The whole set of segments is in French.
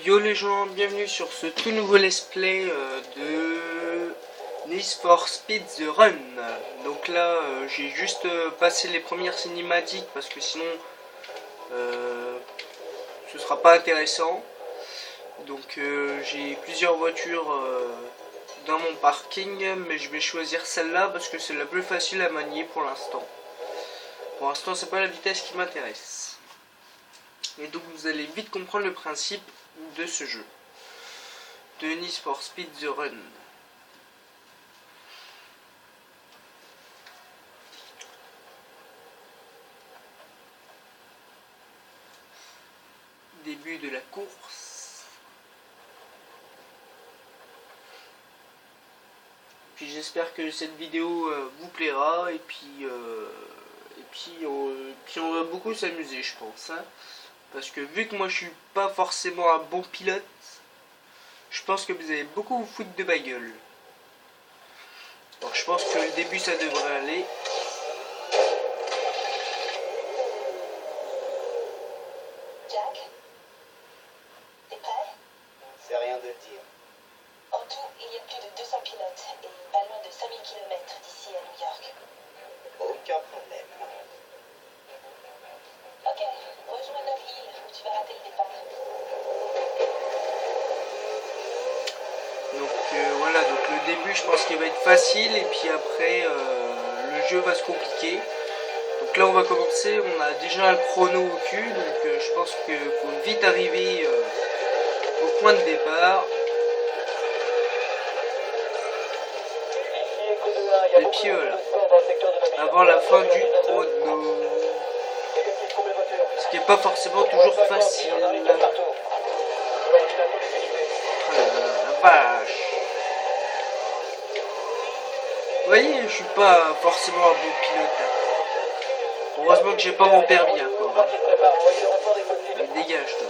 Yo les gens, bienvenue sur ce tout nouveau let's play de Need for Speed The Run. Donc là j'ai juste passé les premières cinématiques parce que sinon ce sera pas intéressant. Donc j'ai plusieurs voitures dans mon parking, mais je vais choisir celle-là parce que c'est la plus facile à manier pour l'instant. Pour l'instant c'est pas la vitesse qui m'intéresse. Et donc vous allez vite comprendre le principe de ce jeu de Need for Speed The Run. Début de la course. Puis j'espère que cette vidéo vous plaira et puis on va beaucoup s'amuser, je pense, hein. Parce que vu que moi je suis pas forcément un bon pilote, je pense que vous allez beaucoup vous foutre de ma gueule. Donc je pense que le début ça devrait aller. Jack, t'es prêt? C'est rien de dire. En tout, il y a plus de 200 pilotes et pas loin de 5000 km d'ici à New York. Aucun problème. Ok, rejoins Knoll Hill où tu vas rater le départ. Donc voilà, donc le début je pense qu'il va être facile et puis après le jeu va se compliquer. Donc là on va commencer, on a déjà un chrono au cul, donc je pense qu'il faut vite arriver au point de départ. Et puis voilà, avant la fin du chrono. Ce qui n'est pas forcément toujours facile. Oh là là, la vache. Vous voyez, je suis pas forcément un bon pilote. Heureusement que j'ai pas mon permis encore. Mais dégage toi.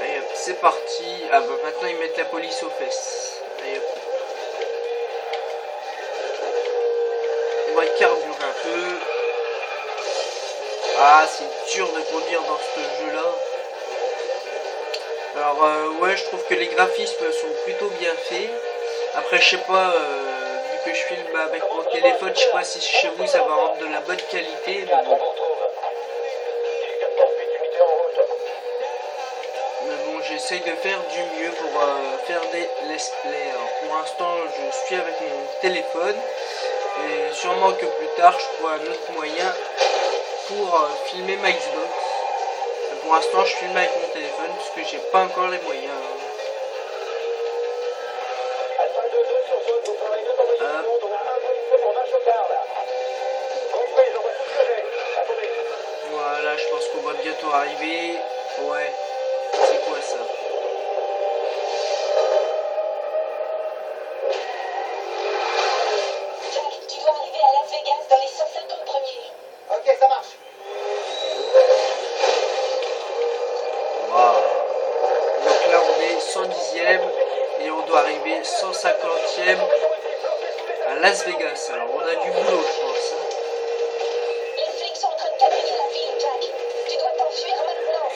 Allez hop, c'est parti. Ah bah maintenant ils mettent la police aux fesses. Allez hop. On va carburer un peu. Ah, c'est dur de conduire dans ce jeu-là. Alors, ouais, je trouve que les graphismes sont plutôt bien faits. Après, je sais pas, vu que je filme avec mon téléphone, je sais pas si chez vous ça va rendre de la bonne qualité. Mais bon, j'essaye de faire du mieux pour faire des let's play. Alors, pour l'instant, je suis avec mon téléphone. Et sûrement que plus tard, je trouverai un autre moyen pour filmer ma Xbox. Mais pour l'instant je filme avec mon téléphone parce que j'ai pas encore les moyens. Hop. Voilà, je pense qu'on va bientôt arriver. Ouais, c'est quoi ça? Jack, tu dois arriver à Las Vegas dans les 150 premiers. Ok, ça marche. Wow. Donc là on est 110e et on doit arriver 150e à Las Vegas. Alors on a du boulot je pense, hein. Les flics sont en train de quadriller la ville, Jack. Tu dois t'enfuir maintenant.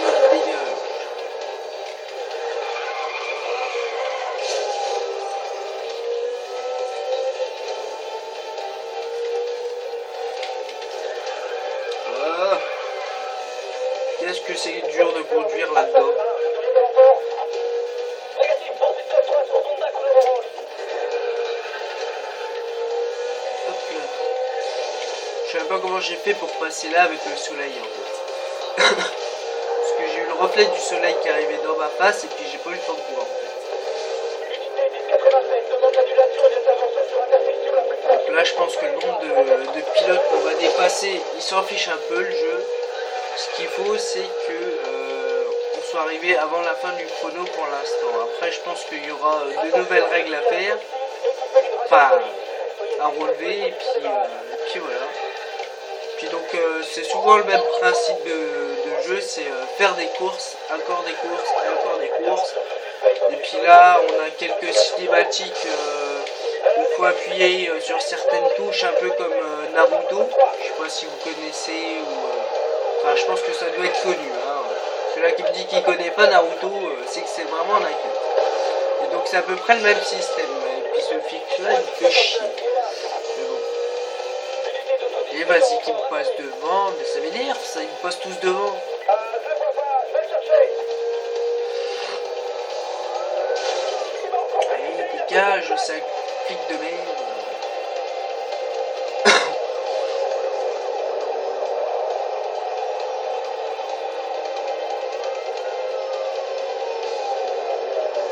Allez, dégage. Ah. Qu'est-ce que c'est dur de conduire là-dedans. Hop là. Je sais pas comment j'ai fait pour passer là avec le soleil en fait. Parce que j'ai eu le reflet du soleil qui arrivait dans ma face et puis j'ai pas eu le temps de voir en fait. Donc là je pense que le nombre de pilotes qu'on va dépasser, il s'en fiche un peu le jeu. Ce qu'il faut c'est que on soit arrivé avant la fin du chrono pour l'instant. Après je pense qu'il y aura de nouvelles règles à faire. Enfin à relever et puis voilà. Puis donc c'est souvent le même principe de jeu, c'est faire des courses, encore des courses et encore des courses. Et puis là on a quelques cinématiques où il faut appuyer sur certaines touches un peu comme Naruto. Je sais pas si vous connaissez ou Enfin, je pense que ça doit être connu. Hein. Celui-là qui me dit qu'il connaît pas Naruto, c'est que c'est vraiment un inculte. Et donc c'est à peu près le même système. Et puis ce fixe-là, il fait chier. Mais bon. Et vas-y, qu'il me passe devant. Mais ça m'énerve, ça, ils me passent tous devant. Allez, dégage, sale flic de merde.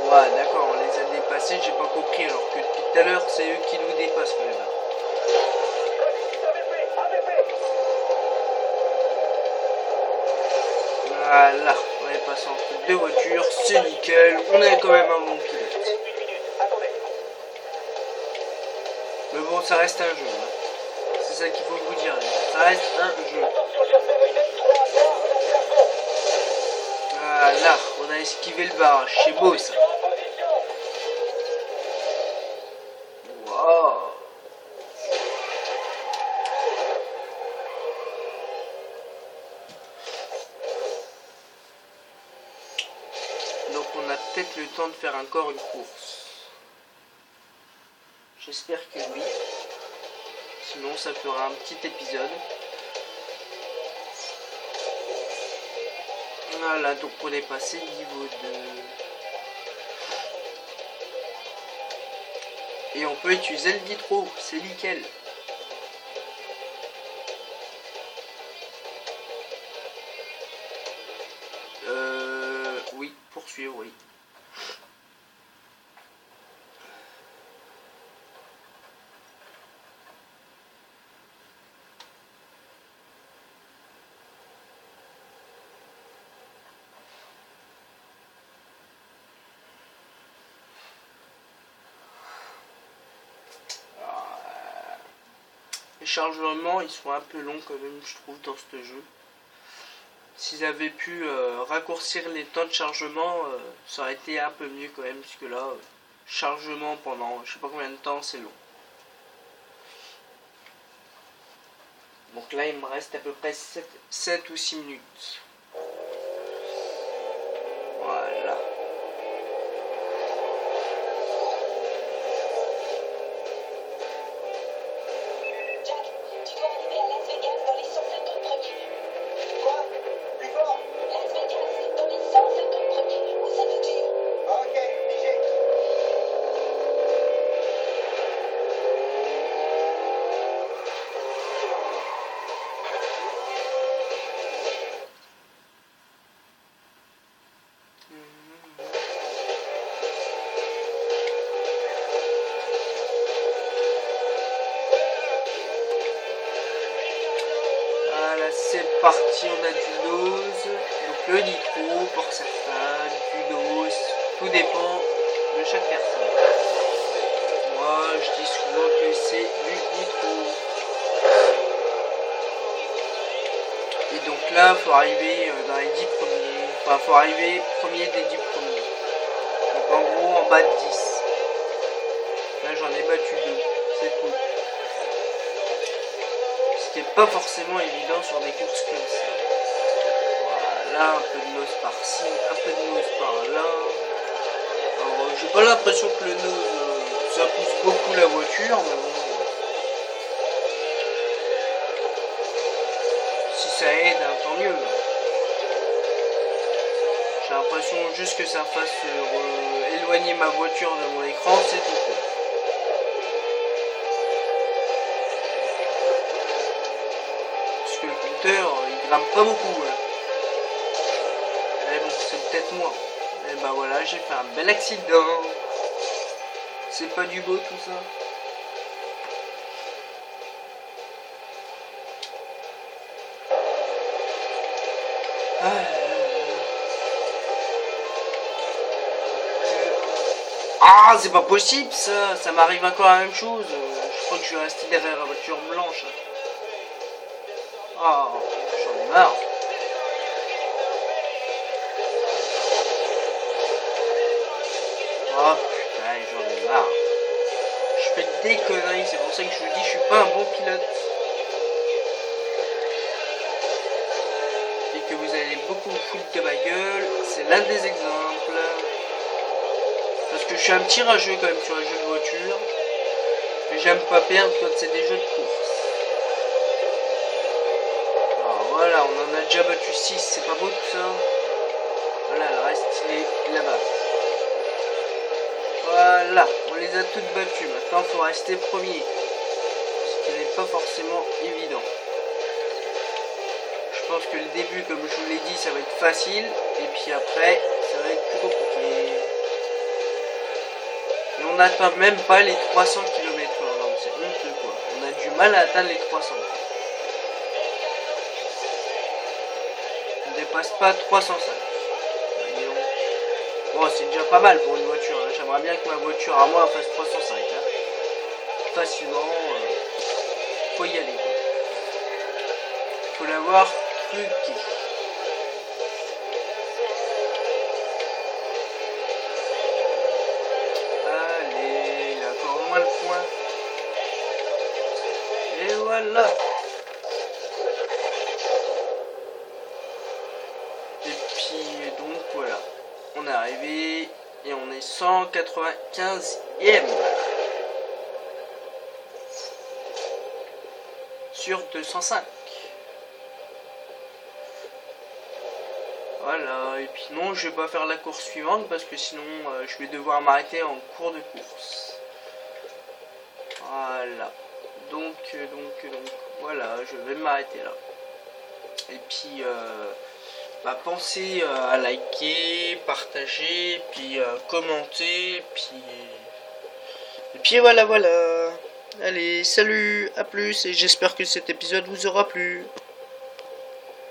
Ouais, d'accord, on les a dépassés, j'ai pas compris, alors que depuis tout à l'heure, c'est eux qui nous dépassent quand même. Voilà, on est passé entre deux voitures, c'est nickel, on est quand même un bon pilote. Mais bon, ça reste un jeu, hein. C'est ça qu'il faut vous dire, ça reste un jeu. Voilà, on a esquivé le barrage, c'est beau ça. Wow. Donc on a peut-être le temps de faire encore une course. J'espère que oui. Sinon ça fera un petit épisode. Voilà, donc on est passé niveau 2. Et on peut utiliser le nitro, c'est nickel. Oui, poursuivre, oui. Les chargements, ils sont un peu longs quand même, je trouve, dans ce jeu. S'ils avaient pu raccourcir les temps de chargement, ça aurait été un peu mieux quand même, puisque là, chargement pendant je sais pas combien de temps, c'est long. Donc là, il me reste à peu près 7 ou 6 minutes. Voilà. Jack, tu dois arriver à Las Vegas dans les 150 premiers. Quoi? Plus fort? Las Vegas dans les 150 premiers. Où ça te tue? Ok, léger. Voilà, c'est parti, on a du nose, donc le nitro pour certains, du nose, tout dépend de chaque personne. Moi, je dis souvent que c'est du nitro. Et donc là, faut arriver dans les 10 premiers, enfin, faut arriver premier des 10 premiers. Donc en gros, en bas de 10. Là, j'en ai battu 2, c'est tout. Ce qui n'est pas forcément évident sur des courses comme ça. Voilà, un peu de nose par-ci, un peu de nose par-là. Alors, j'ai pas l'impression que le nose, ça pousse beaucoup la voiture, mais bon. Si ça aide, hein, tant mieux. J'ai l'impression juste que ça fasse éloigner ma voiture de mon écran, c'est tout quoi. Parce que le compteur, il grimpe pas beaucoup. Hein. Mais bon, c'est peut-être moi. Et ben voilà, j'ai fait un bel accident. C'est pas du beau tout ça. Ah, c'est pas possible ça, ça m'arrive encore la même chose. Je crois que je vais rester derrière la voiture blanche. Ah, j'en ai marre. Oh putain, j'en ai marre. Je fais des conneries, c'est pour ça que je vous dis, je suis pas un bon pilote. que vous allez beaucoup vous foutre de ma gueule, c'est l'un des exemples. Parce que je suis un petit rageux quand même sur les jeux de voiture. Mais j'aime pas perdre quand c'est des jeux de course. Alors voilà, on en a déjà battu 6, c'est pas beau tout ça. Voilà, le reste il est là-bas. Voilà, on les a toutes battues. Maintenant il faut rester premier. Ce qui n'est pas forcément évident. Je pense que le début, comme je vous l'ai dit, ça va être facile. Et puis après, ça va être plus compliqué. Et on n'atteint même pas les 300 km/h. C'est honteux quoi. On a du mal à atteindre les 300. On ne dépasse pas 305. Bon, c'est déjà pas mal pour une voiture. Hein. J'aimerais bien que ma voiture à moi fasse 305. Hein. Facilement, faut y aller. Quoi. Faut l'avoir truqué. Allez, il y a encore moins le point. Et voilà. Et puis donc voilà. On est arrivé et on est 195e sur 205. Voilà, et puis non, je vais pas faire la course suivante parce que sinon je vais devoir m'arrêter en cours de course. Voilà. Donc voilà, je vais m'arrêter là. Et puis pensez à liker, partager, puis commenter, et puis voilà. Allez, salut, à plus, et j'espère que cet épisode vous aura plu.